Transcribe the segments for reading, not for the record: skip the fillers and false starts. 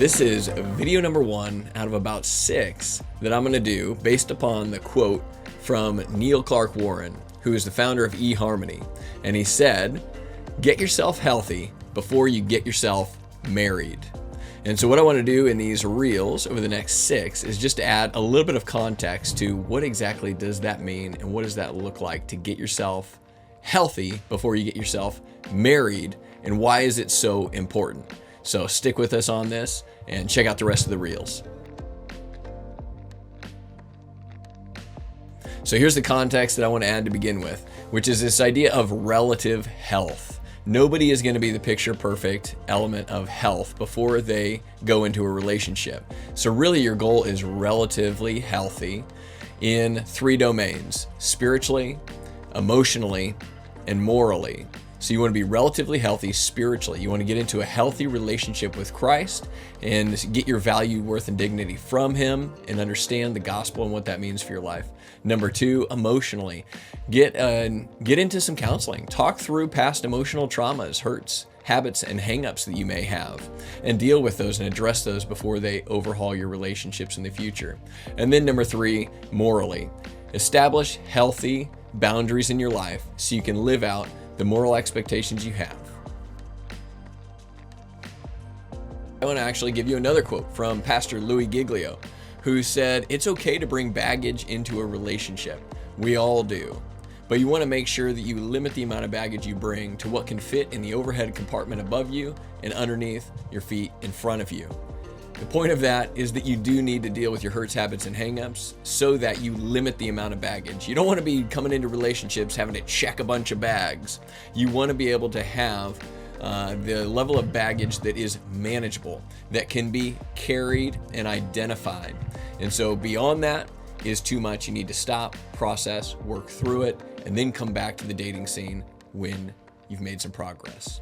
This is video number 1 out of about 6 that I'm going to do based upon the quote from Neil Clark Warren, who is the founder of eHarmony. And he said, "Get yourself healthy before you get yourself married." And so what I want to do in these reels over the next 6 is just to add a little bit of context to what exactly does that mean and what does that look like to get yourself healthy before you get yourself married, and why is it so important? So stick with us on this and check out the rest of the reels. So here's the context that I want to add to begin with, which is this idea of relative health. Nobody is going to be the picture perfect element of health before they go into a relationship. So really your goal is relatively healthy in 3 domains: spiritually, emotionally, and morally. So you want to be relatively healthy spiritually. You want to get into a healthy relationship with Christ and get your value, worth, and dignity from Him and understand the gospel and what that means for your life. Number 2, emotionally. Get into some counseling. Talk through past emotional traumas, hurts, habits, and hang-ups that you may have, and deal with those and address those before they overhaul your relationships in the future. And then number 3, morally. Establish healthy boundaries in your life so you can live out the moral expectations you have. I want to actually give you another quote from Pastor Louis Giglio, who said, "It's okay to bring baggage into a relationship. We all do. But you want to make sure that you limit the amount of baggage you bring to what can fit in the overhead compartment above you and underneath your feet in front of you." The point of that is that you do need to deal with your hurts, habits, and hangups so that you limit the amount of baggage. You don't want to be coming into relationships having to check a bunch of bags. You want to be able to have the level of baggage that is manageable, that can be carried and identified. And so beyond that is too much. You need to stop, process, work through it, and then come back to the dating scene when you've made some progress.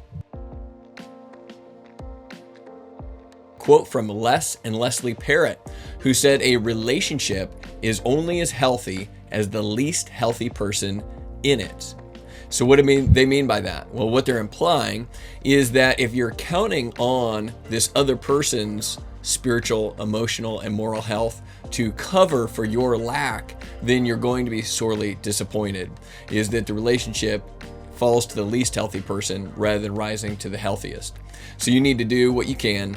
Quote from Les and Leslie Parrott, who said, "A relationship is only as healthy as the least healthy person in it." So what do they mean by that? Well, what they're implying is that if you're counting on this other person's spiritual, emotional, and moral health to cover for your lack, then you're going to be sorely disappointed. Is that the relationship falls to the least healthy person rather than rising to the healthiest. So you need to do what you can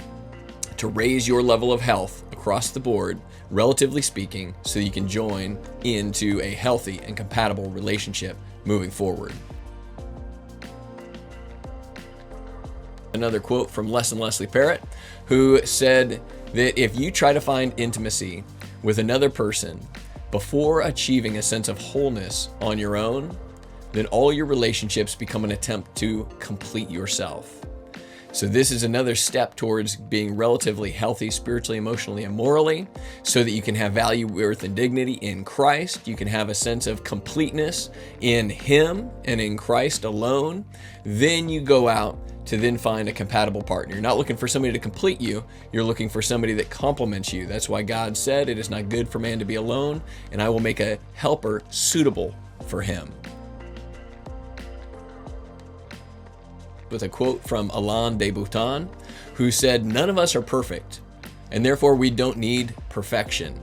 to raise your level of health across the board, relatively speaking, so you can join into a healthy and compatible relationship moving forward. Another quote from Les and Leslie Parrott, who said that if you try to find intimacy with another person before achieving a sense of wholeness on your own, then all your relationships become an attempt to complete yourself. So this is another step towards being relatively healthy spiritually, emotionally, and morally, so that you can have value, worth, and dignity in Christ. You can have a sense of completeness in Him and in Christ alone. Then you go out to then find a compatible partner. You're not looking for somebody to complete you. You're looking for somebody that complements you. That's why God said, "It is not good for man to be alone, and I will make a helper suitable for him." With a quote from Alain de Botton, who said, "None of us are perfect, and therefore we don't need perfection.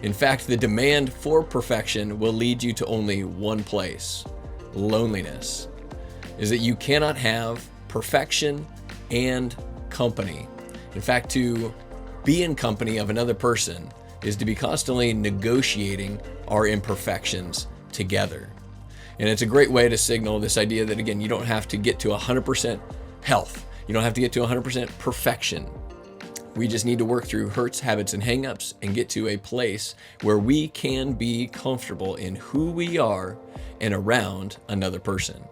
In fact, the demand for perfection will lead you to only one place: loneliness." Is that you cannot have perfection and company. In fact, to be in company of another person is to be constantly negotiating our imperfections together. And it's a great way to signal this idea that, again, you don't have to get to 100% health. You don't have to get to 100% perfection. We just need to work through hurts, habits, and hangups and get to a place where we can be comfortable in who we are and around another person.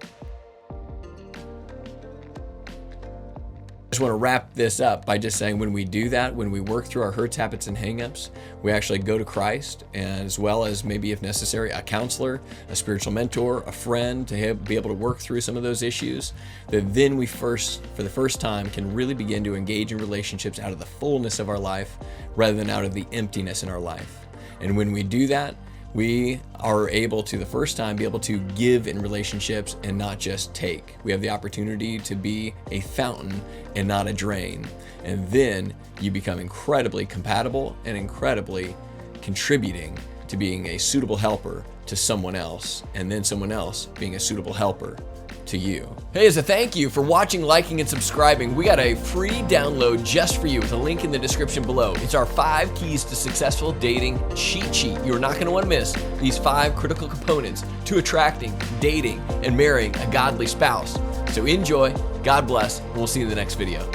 I just want to wrap this up by just saying, when we do that, when we work through our hurts, habits, and hangups, we actually go to Christ, as well as maybe, if necessary, a counselor, a spiritual mentor, a friend, to be able to work through some of those issues, that then we for the first time, can really begin to engage in relationships out of the fullness of our life rather than out of the emptiness in our life. And when we do that, We are able to, the first time, be able to give in relationships and not just take. We have the opportunity to be a fountain and not a drain. And then you become incredibly compatible and incredibly contributing to being a suitable helper to someone else, and then someone else being a suitable helper to you. Hey, as a thank you for watching, liking, and subscribing, we got a free download just for you with a link in the description below. It's our 5 keys to successful dating cheat sheet. You're not going to want to miss these 5 critical components to attracting, dating, and marrying a godly spouse. So enjoy, God bless, and we'll see you in the next video.